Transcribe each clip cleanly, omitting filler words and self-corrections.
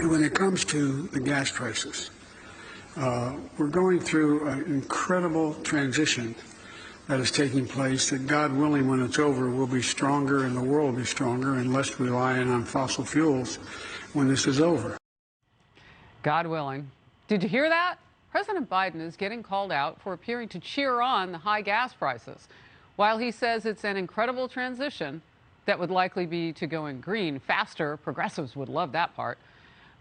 when it comes to the gas prices, we're going through an incredible transition that is taking place that, God willing, when it's over, we'll be stronger and the world will be stronger and less reliant on fossil fuels when this is over. God willing. Did you hear that? President Biden is getting called out for appearing to cheer on the high gas prices. While he says it's an incredible transition that would likely be to going green faster, progressives would love that part.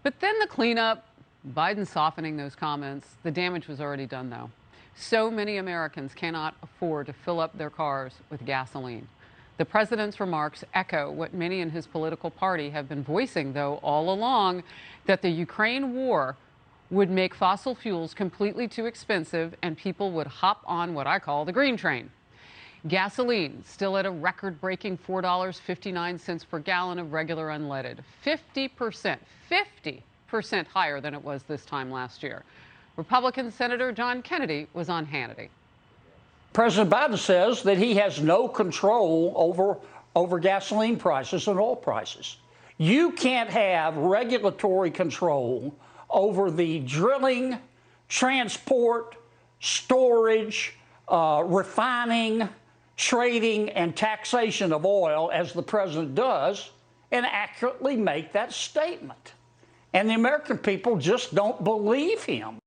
But then the cleanup, Biden softening those comments, the damage was already done though. So many Americans cannot afford to fill up their cars with gasoline. The president's remarks echo what many in his political party have been voicing, though, all along, that the Ukraine war would make fossil fuels completely too expensive and people would hop on what I call the green train. Gasoline still at a record-breaking $4.59 per gallon of regular unleaded, 50% higher than it was this time last year. Republican Senator John Kennedy was on Hannity. President Biden says that he has no control over gasoline prices and oil prices. You can't have regulatory control over the drilling, transport, storage, refining, trading, and taxation of oil, as the president does, and accurately make that statement. And the American people just don't believe him.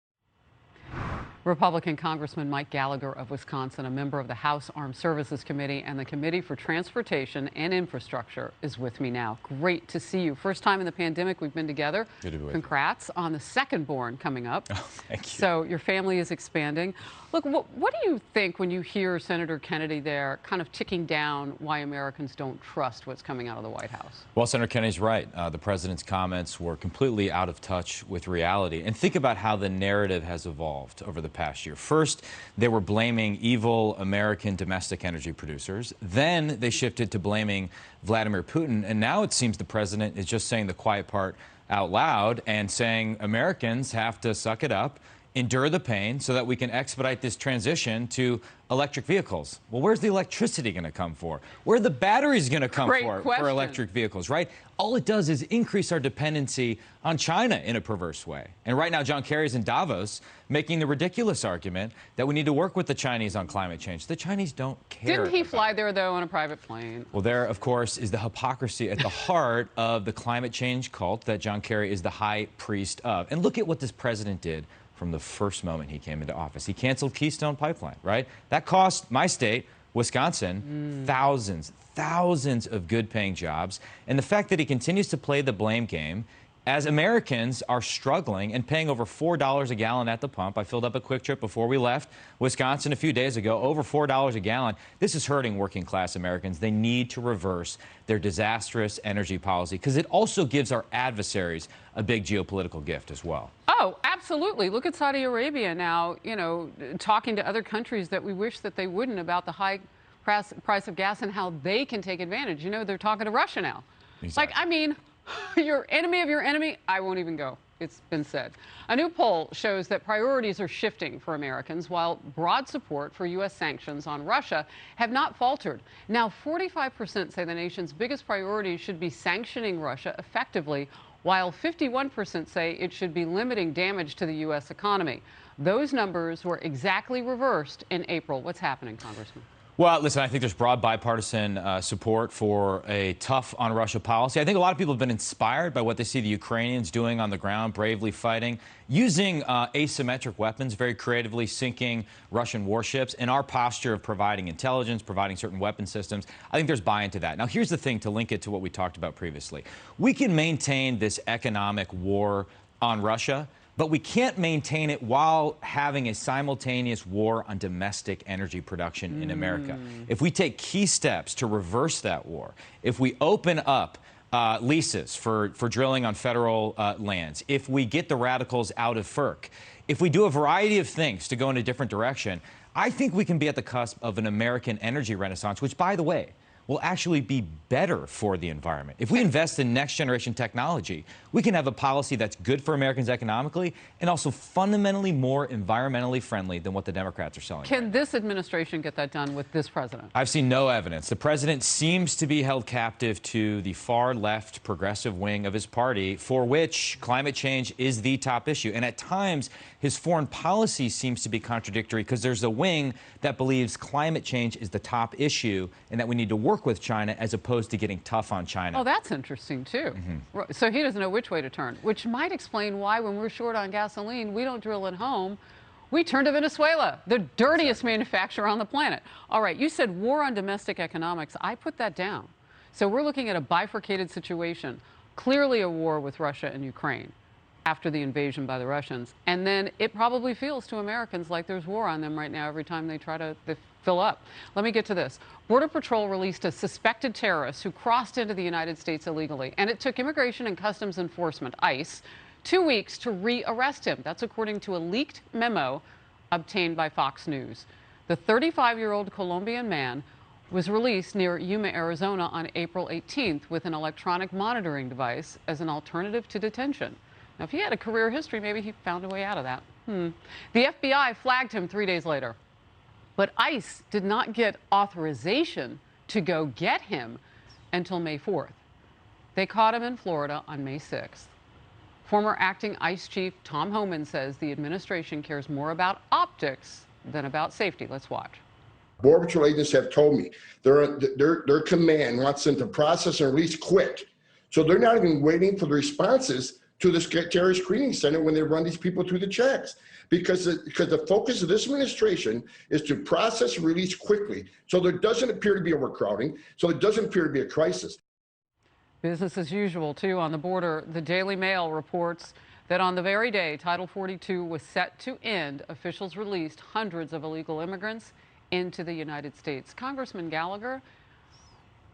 Republican Congressman Mike Gallagher of Wisconsin, a member of the House Armed Services Committee and the Committee for Transportation and Infrastructure, is with me now. Great to see you. First time in the pandemic we've been together. Good to be with you. Congrats on the second born coming up. Oh, thank you. So your family is expanding. Look, what do you think when you hear Senator Kennedy there kind of ticking down why Americans don't trust what's coming out of the White House? Well, Senator Kennedy's right. The president's comments were completely out of touch with reality. And think about how the narrative has evolved over the past year. First, they were blaming evil American domestic energy producers. Then they shifted to blaming Vladimir Putin. And now it seems the president is just saying the quiet part out loud and saying Americans have to suck it up, endure the pain so that we can expedite this transition to electric vehicles. Well, where's the electricity going to come for? Where are the batteries going to come for electric vehicles, right? All it does is increase our dependency on China in a perverse way. And right now, John Kerry's in Davos making the ridiculous argument that we need to work with the Chinese on climate change. The Chinese don't care. Didn't he fly there, though, on a private plane? Well, there, of course, is the hypocrisy at the heart of the climate change cult that John Kerry is the high priest of. And look at what this president did from the first moment he came into office. He canceled Keystone Pipeline, right? That cost my state, Wisconsin, thousands of good-paying jobs. And the fact that he continues to play the blame game as Americans are struggling and paying over $4 a gallon at the pump. I filled up a Quick Trip before we left Wisconsin a few days ago, over $4 a gallon. This is hurting working-class Americans. They need to reverse their disastrous energy policy because it also gives our adversaries a big geopolitical gift as well. Oh, absolutely. Look at Saudi Arabia now, you know, talking to other countries that we wish that they wouldn't about the high price of gas and how they can take advantage. You know, they're talking to Russia now. Exactly. Like, I mean, your enemy of your enemy, I won't even go. It's been said. A new poll shows that priorities are shifting for Americans, while broad support for U.S. sanctions on Russia have not faltered. Now, 45% say the nation's biggest priority should be sanctioning Russia effectively, while 51% say it should be limiting damage to the U.S. economy. Those numbers were exactly reversed in April. What's happening, Congressman? Well, listen, I think there's broad bipartisan support for a tough on Russia policy. I think a lot of people have been inspired by what they see the Ukrainians doing on the ground, bravely fighting, using asymmetric weapons, very creatively sinking Russian warships, and our posture of providing intelligence, providing certain weapon systems. I think there's buy-in to that. Now, here's the thing to link it to what we talked about previously. We can maintain this economic war on Russia, but we can't maintain it while having a simultaneous war on domestic energy production in America. If we take key steps to reverse that war, if we open up leases for drilling on federal lands, if we get the radicals out of FERC, if we do a variety of things to go in a different direction, I think we can be at the cusp of an American energy renaissance, which, by the way, will actually be better for the environment. If we invest in next generation technology, we can have a policy that's good for Americans economically and also fundamentally more environmentally friendly than what the Democrats are selling. Can this administration get that done with this president? I've seen no evidence. The president seems to be held captive to the far left progressive wing of his party, for which climate change is the top issue. And at times, his foreign policy seems to be contradictory because there's a wing that believes climate change is the top issue and that we need to work with China as opposed to getting tough on China. Oh, that's interesting, too. So he doesn't know which way to turn, which might explain why when we're short on gasoline, we don't drill at home. We turn to Venezuela, the dirtiest manufacturer on the planet. All right, you said war on domestic economics. I put that down. So we're looking at a bifurcated situation, clearly a war with Russia and Ukraine after the invasion by the Russians. And then it probably feels to Americans like there's war on them right now every time they try to fill up. Let me get to this. Border Patrol released a suspected terrorist who crossed into the United States illegally, and it took Immigration and Customs Enforcement, ICE, 2 weeks to re-arrest him. That's according to a leaked memo obtained by Fox News. The 35-year-old Colombian man was released near Yuma, Arizona on April 18th with an electronic monitoring device as an alternative to detention. Now, if he had a career history, maybe he found a way out of that. The FBI flagged him 3 days later. But ICE did not get authorization to go get him until May 4th. They caught him in Florida on May 6th. Former acting ICE chief Tom Homan says the administration cares more about optics than about safety. Let's watch. Border Patrol agents have told me their command wants them to process and release quick. So they're not even waiting for the responses to this terrorist screening center when they run these people through the checks. Because the focus of this administration is to process and release quickly. So there doesn't appear to be overcrowding. So it doesn't appear to be a crisis. Business as usual, too, on the border. The Daily Mail reports that on the very day Title 42 was set to end, officials released hundreds of illegal immigrants into the United States. Congressman Gallagher,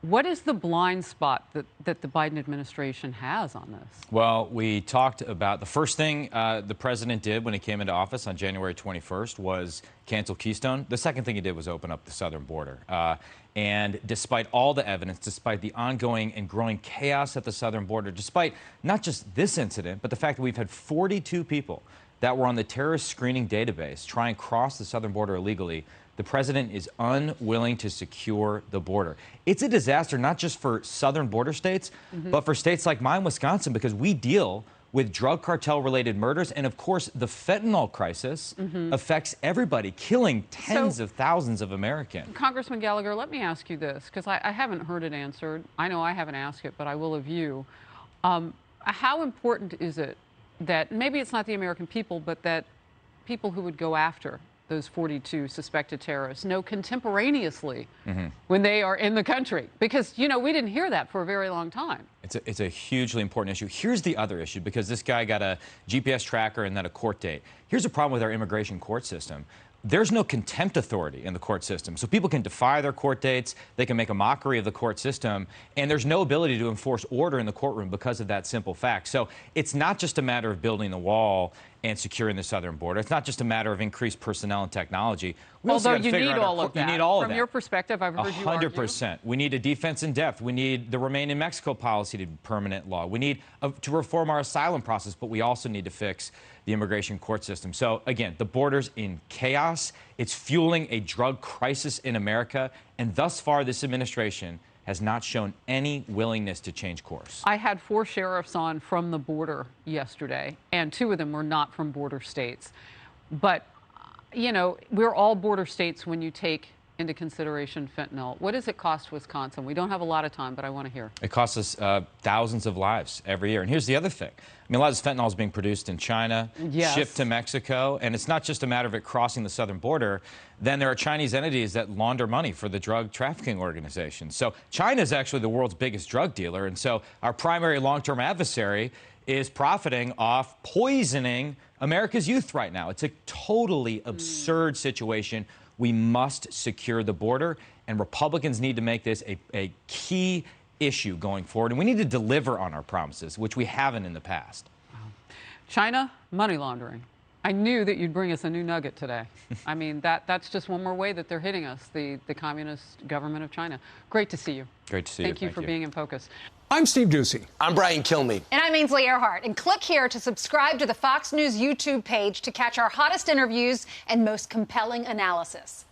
what is the blind spot that the Biden administration has on this? Well, we talked about the first thing the president did when he came into office on January 21st was cancel Keystone. The second thing he did was open up the southern border. And despite all the evidence, despite the ongoing and growing chaos at the southern border, despite not just this incident, but the fact that we've had 42 people that were on the terrorist screening database try and cross the southern border illegally, the president is unwilling to secure the border. It's a disaster not just for southern border states, but for states like mine, Wisconsin, because we deal with drug cartel-related murders. And, of course, the fentanyl crisis affects everybody, killing tens of thousands of Americans. Congressman Gallagher, let me ask you this, because I haven't heard it answered. I know I haven't asked it, but I will of you. How important is it that maybe it's not the American people, but that people who would go after those 42 suspected terrorists know contemporaneously when they are in the country? Because, you know, we didn't hear that for a very long time. It's a hugely important issue. Here's the other issue, because this guy got a GPS tracker and then a court date. Here's a problem with our immigration court system. There's no contempt authority in the court system. So people can defy their court dates, they can make a mockery of the court system, and there's no ability to enforce order in the courtroom because of that simple fact. So it's not just a matter of building the wall and securing the southern border. It's not just a matter of increased personnel and technology. Although you need all of that. You need all of that. From your perspective, I've heard you argue. 100%. We need a defense in depth. We need the Remain in Mexico policy to be permanent law. We need to reform our asylum process, but we also need to fix the immigration court system. So, again, the border's in chaos. It's fueling a drug crisis in America. And thus far, this administration has not shown any willingness to change course. I had 4 sheriffs on from the border yesterday, and 2 of them were not from border states. But, you know, we're all border states when you take into consideration fentanyl. What does it cost Wisconsin? We don't have a lot of time, but I want to hear. It costs us thousands of lives every year. And here's the other thing. I mean, a lot of this fentanyl is being produced in China, shipped to Mexico, and it's not just a matter of it crossing the southern border. Then there are Chinese entities that launder money for the drug trafficking organizations. So China is actually the world's biggest drug dealer, and so our primary long-term adversary is profiting off poisoning America's youth right now. It's a totally absurd situation. We must secure the border, and Republicans need to make this a key issue going forward. And we need to deliver on our promises, which we haven't in the past. China, money laundering. I knew that you'd bring us a new nugget today. I mean, that's just one more way that they're hitting us, the communist government of China. Great to see you. Great to see you. Thank you for being in focus. I'm Steve Doocy. I'm Brian Kilmeade. And I'm Ainsley Earhart. And click here to subscribe to the Fox News YouTube page to catch our hottest interviews and most compelling analysis.